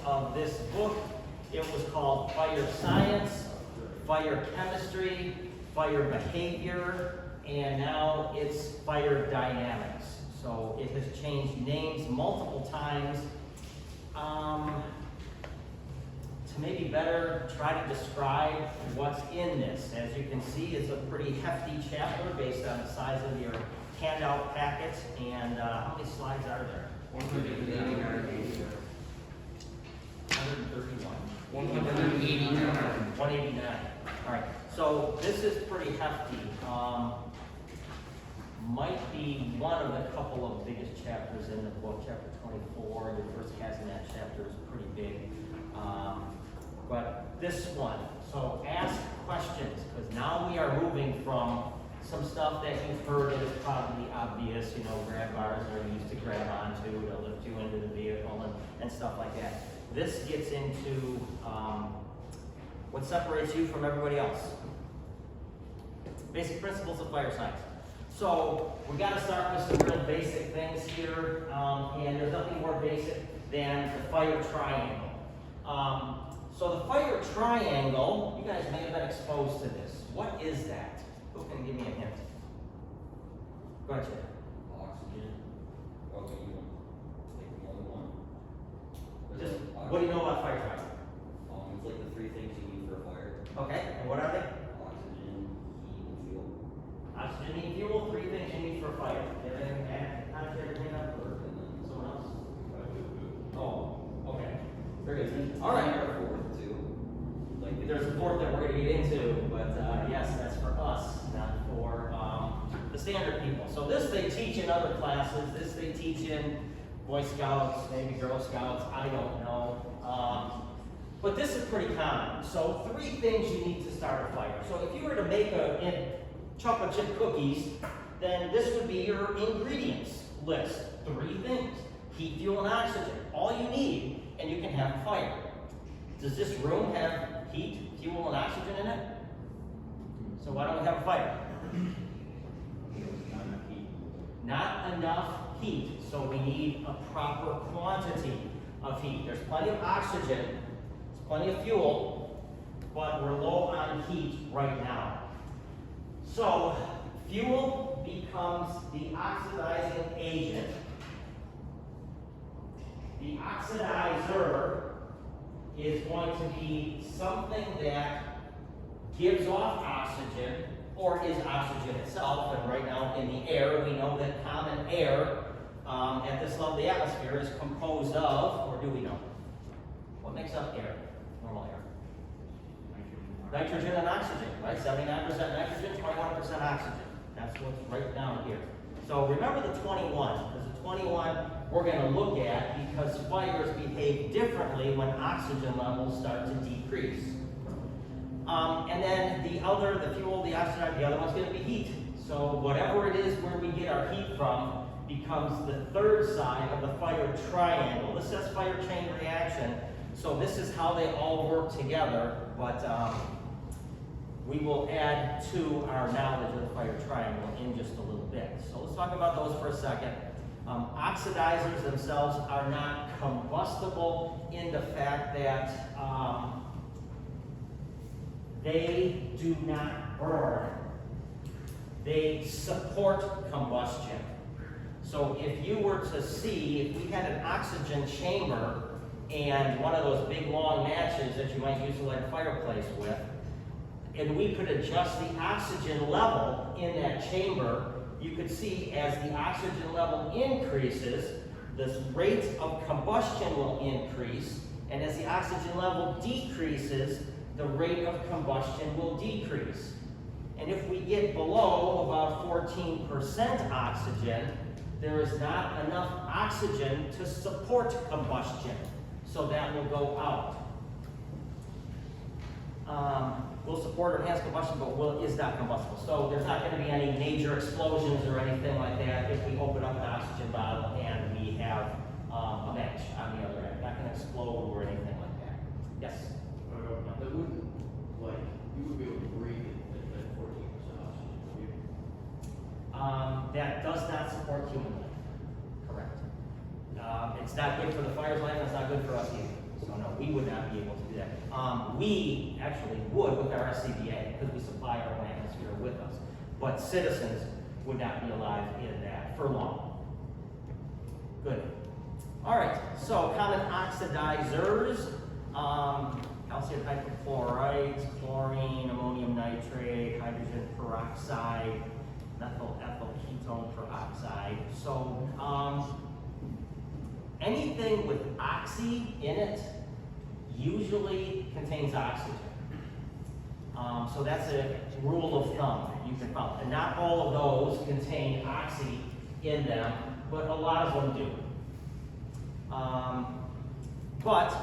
of this book. It was called Fire Science, Fire Chemistry, Fire Behavior, and now it's Fire Dynamics. So it has changed names multiple times. To maybe better try to describe what's in this. As you can see, it's a pretty hefty chapter based on the size of your handout packet. And how many slides are there? 189. 131. 189. 189. All right. So this is pretty hefty. Might be one of the couple of biggest chapters in the book. Chapter 24, your first hazmat chapter is pretty big. But this one, so ask questions, because now we are moving from some stuff that you've heard that is probably obvious, you know, grab bars are used to grab onto, to lift you into the vehicle and stuff like that. This gets into what separates you from everybody else. Basic principles of fire science. So we got to start with some real basic things here, and there's nothing more basic than the fire triangle. So the fire triangle, you guys may have been exposed to this. What is that? Who can give me a hint? Go ahead, Chad. Oxygen. Okay, you want take the other one. Just, what do you know about fire triangle? It's like the three things you need for a fire. Okay, and what are they? Oxygen, heat, and fuel. Oxygen, heat, fuel, three things you need for a fire. Everything add, how does everything up? Or And then someone else? Oh, okay. Very good. All All right. right. Or fourth too. Like There's a fourth that we're going to get into, but yes, that's for us, not for the standard people. So this they teach in other classes. This they teach in Boy Scouts, maybe Girl Scouts. I don't know. But this is pretty common. So three things you need to start a fire. So if you were to make chocolate chip cookies, then this would be your ingredients list. Three things: heat, fuel, and oxygen. All you need, and you can have a fire. Does this room have heat, fuel, and oxygen in it? So why don't we have a fire? Not enough heat, so we need a proper quantity of heat. There's plenty of oxygen, there's plenty of fuel, but we're low on heat right now. So fuel becomes the oxidizing agent. The oxidizer is going to be something that gives off oxygen, or is oxygen itself. And right now in the air, we know that common air at this level of the atmosphere is composed of, or do we know? What makes up air, normal air? Nitrogen and oxygen, right? 79% nitrogen, 21% oxygen. That's what's right down here. So remember the 21, because the 21 we're going to look at because fires behave differently when oxygen levels start to decrease. And then the fuel, the oxygen, the other one's going to be heat. So whatever it is where we get our heat from becomes the third side of the fire triangle. This says fire chain reaction. So this is how they all work together, but we will add to our knowledge of the fire triangle in just a little bit. So let's talk about those for a second. Oxidizers themselves are not combustible in the fact that they do not burn. They support combustion. So if you were to see, if we had an oxygen chamber and one of those big long matches that you might use to light a fireplace with, and we could adjust the oxygen level in that chamber, you could see as the oxygen level increases, the rate of combustion will increase, and as the oxygen level decreases, the rate of combustion will decrease. And if we get below about 14% oxygen, there is not enough oxygen to support combustion, so that will go out. Will support or enhance combustion, but is not combustible. So there's not going to be any major explosions or anything like that if we open up an oxygen bottle and we have a match on the other end. Not going to explode or anything like that. Yes? That wouldn't, like, you would be able to breathe at 14% oxygen, would you? That does not support human life. Correct. It's not good for the fire's life, and it's not good for us either. So no. we would not be able to do that. We actually would with our SCBA, because we supply our own atmosphere with us. But citizens would not be alive in that for long. Good. All right, so common oxidizers, calcium hypochlorite, chlorine, ammonium nitrate, hydrogen peroxide, methyl ethyl ketone peroxide. So anything with oxy in it usually contains oxygen. So that's a rule of thumb you can follow. And not all of those contain oxy in them, but a lot of them do. But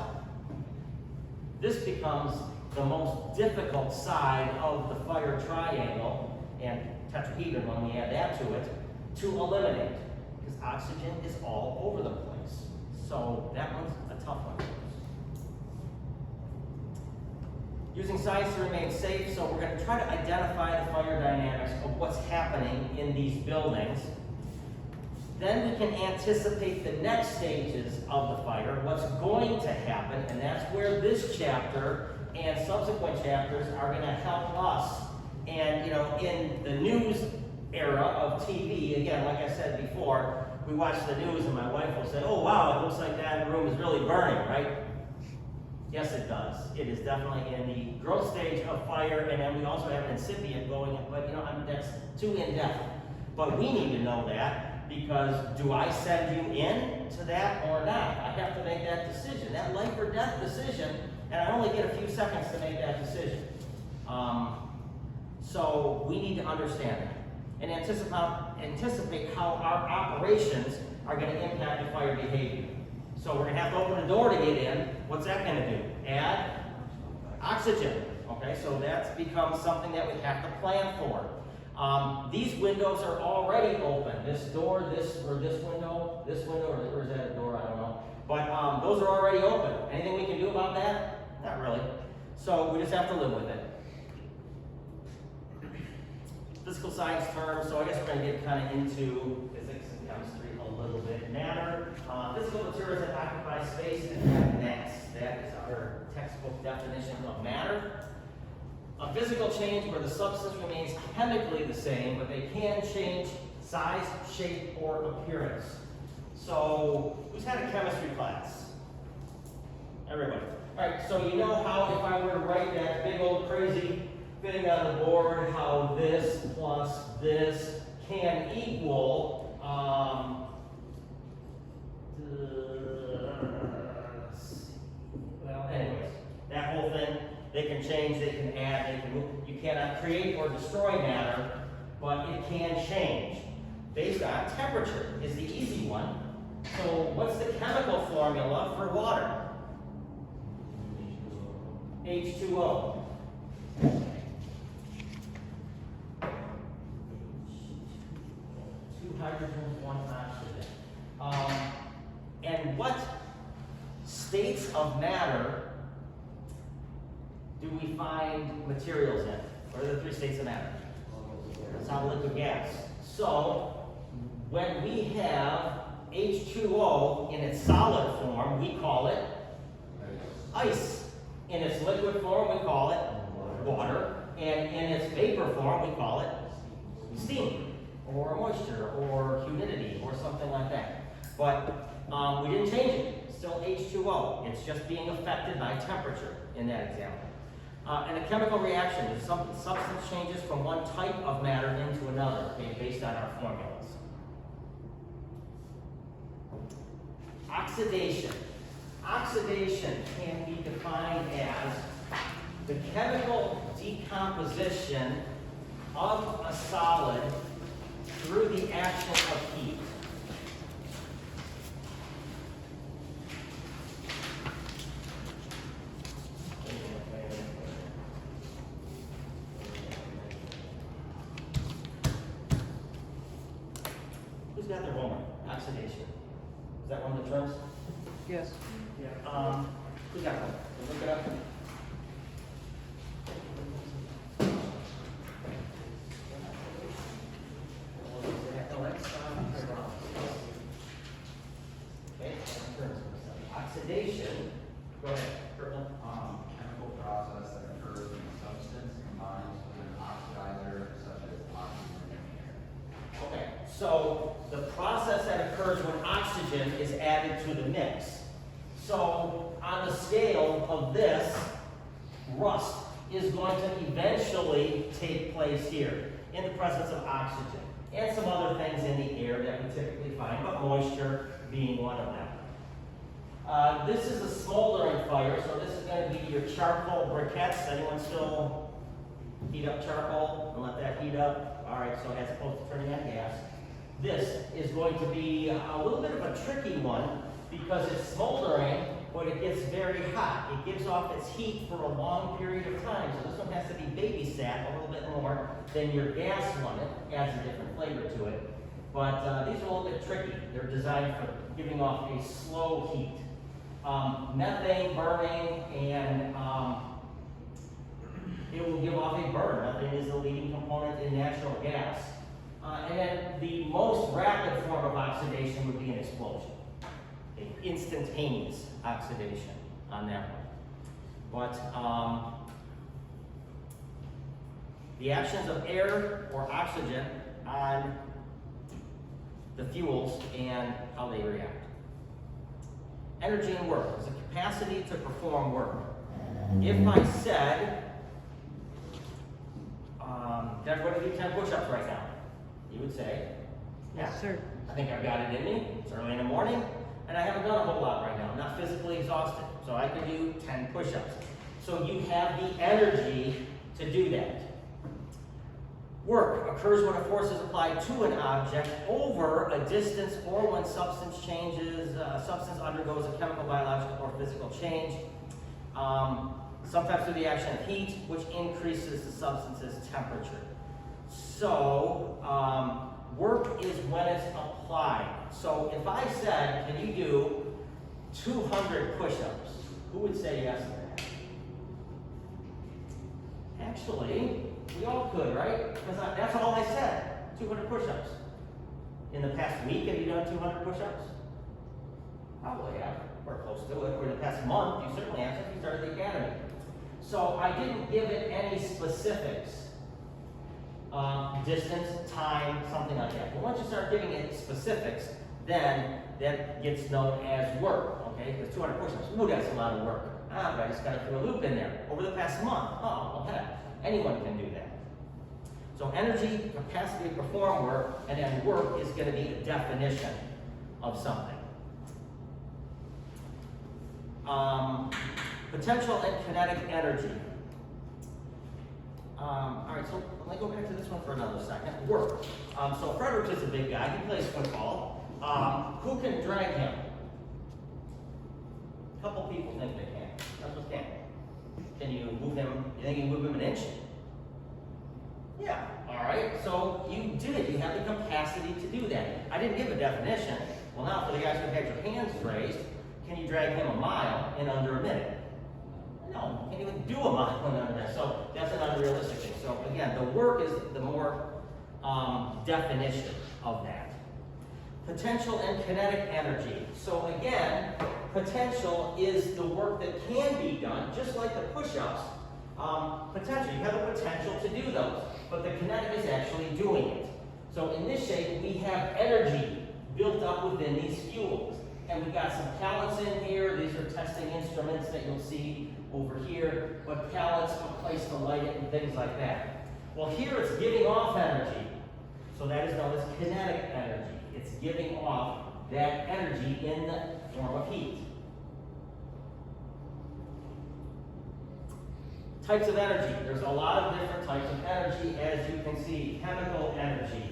this becomes the most difficult side of the fire triangle and tetrahedron when we add that to it to eliminate, because oxygen is all over the place. So that one's a tough one. Using science to remain safe, so we're going to try to identify the fire dynamics of what's happening in these buildings. Then we can anticipate the next stages of the fire, what's going to happen, and that's where this chapter and subsequent chapters are going to help us. And, you know, in the news era of TV, again, like I said before, we watch the news and my wife will say, oh wow, it looks like that room is really burning, right? Yes, it does. It is definitely in the growth stage of fire, and then we also have an incipient going, but you know, that's too in-depth. But we need to know that, because do I send you in to that or not? I have to make that decision, that life or death decision, and I only get a few seconds to make that decision. So we need to understand that and anticipate how our operations are going to impact the fire behavior. So we're going to have to open the door to get in. What's that going to do? Add oxygen. Okay, so that's become something that we have to plan for. These windows are already open. This door, this window, or is that a door? I don't know. But those are already open. Anything we can do about that? Not really. So we just have to live with it. Physical science terms, so I guess we're going to get kind of into physics and chemistry a little bit. Matter, physical materials that occupy space and have mass. That is our textbook definition of matter. A physical change where the substance remains chemically the same, but they can change size, shape, or appearance. So, who's had a chemistry class? Everybody. All right, so you know how if I were to write that big old crazy thing on the board, how this plus this can equal, well, anyways, that whole thing, they can change, they can add, they can move. You cannot create or destroy matter, but it can change based on temperature is the easy one. So what's the chemical formula for water? H2O. Two hydrogens, one oxygen. And what states of matter do we find materials in? What are the three states of matter? Solid, liquid, gas. So when we have H2O in its solid form, we call it ice. In its liquid form, we call it water. And in its vapor form, we call it steam, or moisture, or humidity, or something like that. But we didn't change it. It's still H2O. It's just being affected by temperature in that example. And a chemical reaction is substance changes from one type of matter into another, based on our formulas. Oxidation. Oxidation can be defined as the chemical decomposition of a solid through the action of heat. Who's got their homework? Oxidation. Is that one of the terms? Yes. Yeah. Who's got one? Look it up. Okay. Oxidation Go ahead, Kirkland. Chemical process that occurs when a substance combines with an oxidizer such as oxygen in the air. Okay, so the process that occurs when oxygen is added to the mix. So on the scale of this, rust is going to eventually take place here in the presence of oxygen and some other things in the air that we typically find, but moisture being one of them. This is a smoldering fire, so this is going to be your charcoal briquettes. Anyone still heat up charcoal and let that heat up? All right, so as opposed to turning on gas. This is going to be a little bit of a tricky one because it's smoldering, but it gets very hot. It gives off its heat for a long period of time, so this one has to be babysat a little bit more than your gas one. It adds a different flavor to it. But these are a little bit tricky. They're designed for giving off a slow heat. Methane burning, and it will give off a burn. Methane is the leading component in natural gas. And then the most rapid form of oxidation would be an explosion. An instantaneous oxidation on that one. But the actions of air or oxygen on the fuels and how they react. Energy and work is the capacity to perform work. If I said, did everybody do 10 push-ups right now? You would say, yeah, Sir. I think I've got it in me. It's early in the morning, and I haven't done a whole lot right now. I'm not physically exhausted, so I can do 10 push-ups. So you have the energy to do that. Work occurs when a force is applied to an object over a distance or when substance undergoes a chemical, biological, or physical change. Sometimes through the action of heat, which increases the substance's temperature. So, work is when it's applied. So if I said, can you do 200 push-ups? Who would say yes to that? Actually, we all could, right? Because that's all I said, 200 push-ups. In the past week, have you done 200 push-ups? Probably have, or close to it. Or in the past month, you certainly have since you started the academy. So I didn't give it any specifics. Distance, time, something like that. But once you start giving it specifics, then that gets known as work, okay? Because 200 push-ups, ooh, that's a lot of work. But I just got to throw a loop in there. Over the past month, oh, well, heck, anyone can do that. So energy, capacity to perform work, and then work is going to be a definition of something. Potential and kinetic energy. All right, so let me go back to this one for another second. Work. So Frederick is a big guy. He plays football. Who can drag him? A couple people think they can. Others can't. Can you move him? You think you can move him an inch? Yeah. All right. So you did it. You have the capacity to do that. I didn't give a definition. Well, now for the guys who had your hands raised, can you drag him a mile in under a minute? No, you can't even do a mile in under a minute. So that's an unrealistic thing. So again, the work is the more definition of that. Potential and kinetic energy. So again, potential is the work that can be done, just like the push-ups. Potential, you have the potential to do those, but the kinetic is actually doing it. So in this shape, we have energy built up within these fuels. And we've got some pallets in here. These are testing instruments that you'll see over here, but pallets, a place to light it and things like that. Well, here it's giving off energy. So that is known as kinetic energy. It's giving off that energy in the form of heat. Types of energy. There's a lot of different types of energy, as you can see. Chemical energy.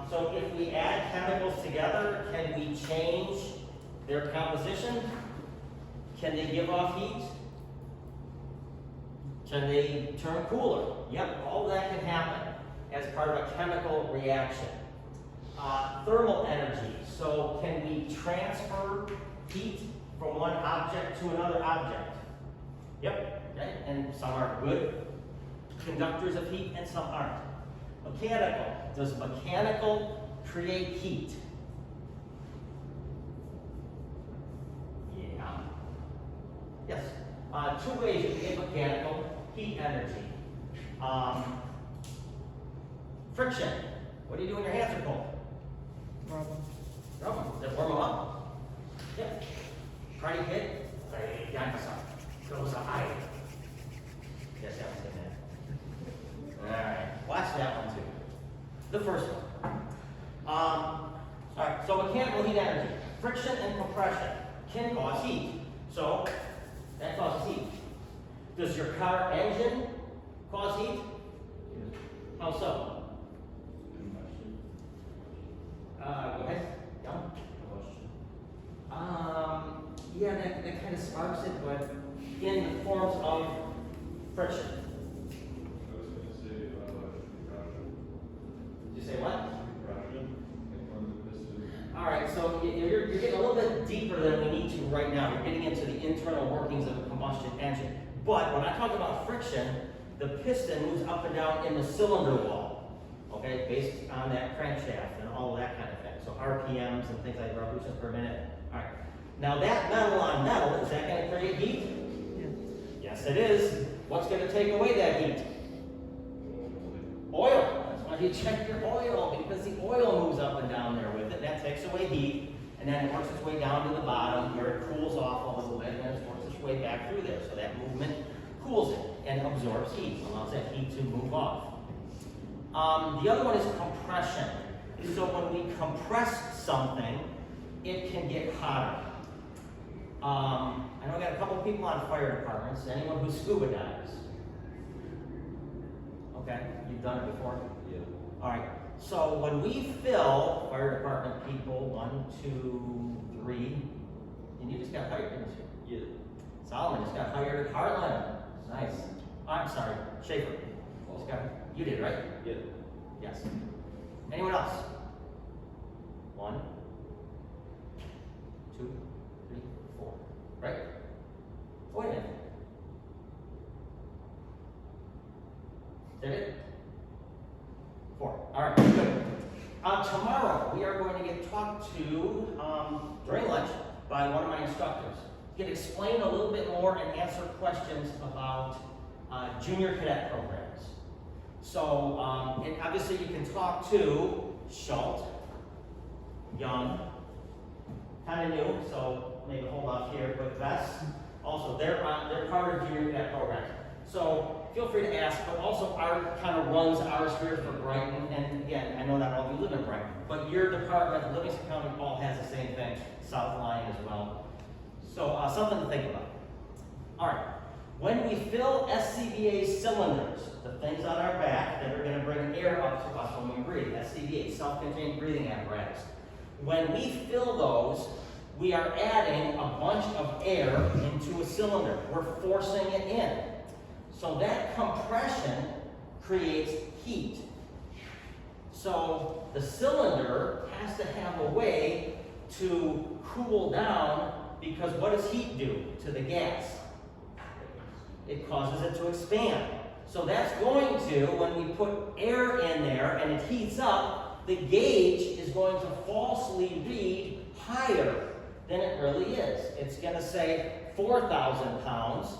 So if we add chemicals together, can we change their composition? Can they give off heat? Can they turn cooler? Yep, all that can happen as part of a chemical reaction. Thermal energy. So can we transfer heat from one object to another object? Yep, okay, and some are good conductors of heat and some aren't. Mechanical. Does mechanical create heat? Yeah. Two ways you can get mechanical heat energy. Friction. What do you do when your hands are cold? Rub them. Does it warm them up? Yeah. Karate Kid? Goes high. Yes, I haven't seen that. Alright, watch that one too. The first one. Alright, so mechanical heat energy. Friction and compression can cause heat. So, that causes heat. Does your car engine cause heat? How so? Go ahead. Yeah. Yeah, that kind of sparks it, but in the forms of friction. I was gonna say, compression. Did you say what? Compression, like on the piston. All right, so you're getting a little bit deeper than we need to right now. You're getting into the internal workings of a combustion engine. But when I talk about friction, the piston moves up and down in the cylinder wall, okay, based on that crankshaft and all of that kind of thing. So RPMs and things like revolutions per minute. All right. Now that metal on metal, is that going to create heat? Yes, it is. What's going to take away that heat? Oil. That's why you check your oil, because the oil moves up and down there with it. That takes away heat, and then it works its way down to the bottom where it cools off a little bit, and then it works its way back through there. So that movement cools it and absorbs heat, allows that heat to move off. The other one is compression. So when we compress something, it can get hotter. I know I got a couple of people on fire departments. Anyone who scuba dives? Okay, you've done it before? Yeah. All right, so when we fill fire department people, 1, 2, 3, and you just got hired, didn't you? Yeah. Solomon just got hired at Heartland. Nice. I'm sorry, Schaefer. Just got, you did, right? Yeah. Yes. Anyone else? 1, 2, 3, 4. Right? Wait a minute. Is that it? 4. All right, good. Tomorrow we are going to get talked to during lunch by one of my instructors. He can explain a little bit more and answer questions about junior cadet programs. So, and obviously you can talk to Schultz, Young, kind of new, so maybe hold off here, but Vest, also they're part of junior cadet programs. So feel free to ask, but also Art kind of runs ours here for Brighton, and again, I know not all of you live in Brighton, but your department, Livingston County, all has the same thing, South Line as well. So something to think about. All right, when we fill SCBA cylinders, the things on our back that are going to bring air up to us when we breathe, SCBA, self-contained breathing apparatus. When we fill those, we are adding a bunch of air into a cylinder. We're forcing it in. So that compression creates heat. So the cylinder has to have a way to cool down, because what does heat do to the gas? It causes it to expand. So that's going to, when we put air in there and it heats up, the gauge is going to falsely read higher than it really is. It's going to say 4,000 pounds,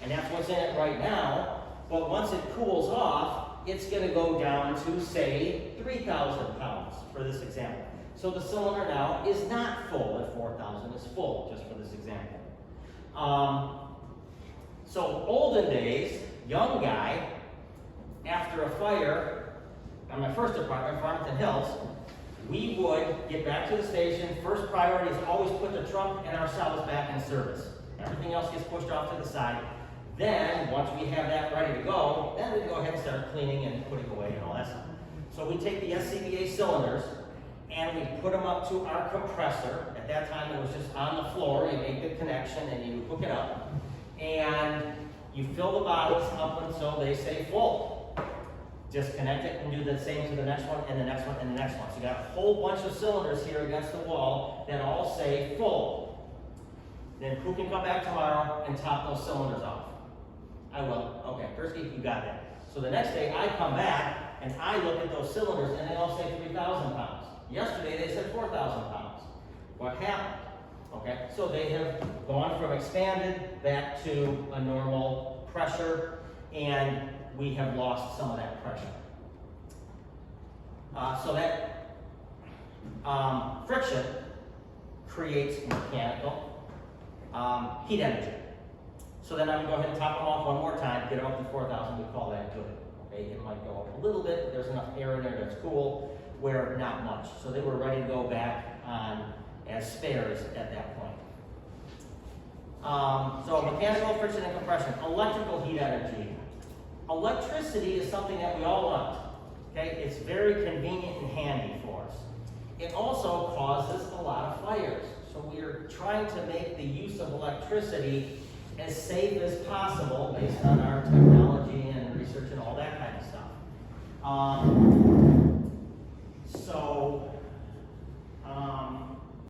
and that's what's in it right now. But once it cools off, it's going to go down to, say, 3,000 pounds for this example. So the cylinder now is not full if 4,000 is full, just for this example. So olden days, young guy, after a fire, on my first department, Farmington Hills, we would get back to the station. First priority is always put the truck and ourselves back in service. Everything else gets pushed off to the side. Then, once we have that ready to go, then we go ahead and start cleaning and putting away and all that stuff. So we take the SCBA cylinders and we put them up to our compressor. At that time, it was just on the floor. You make the connection and you hook it up. And you fill the bottles up until they say full. Disconnect it and do the same to the next one and the next one and the next one. So you got a whole bunch of cylinders here against the wall that all say full. Then who can come back tomorrow and top those cylinders off? I will. Okay, Kursky, you got that. So the next day I come back and I look at those cylinders and they all say 3,000 pounds. Yesterday they said 4,000 pounds. What happened? Okay, so they have gone from expanded back to a normal pressure, and we have lost some of that pressure. So that friction creates mechanical heat energy. So then I'm gonna go ahead and top them off one more time, get it up to 4,000, we call that good. Okay, it might go up a little bit, but there's enough air in there that's cool, where not much. So they were ready to go back on as spares at that point. So mechanical, friction, and compression. Electrical heat energy. Electricity is something that we all want. Okay, it's very convenient and handy for us. It also causes a lot of fires. So we are trying to make the use of electricity as safe as possible based on our technology and research and all that kind of stuff.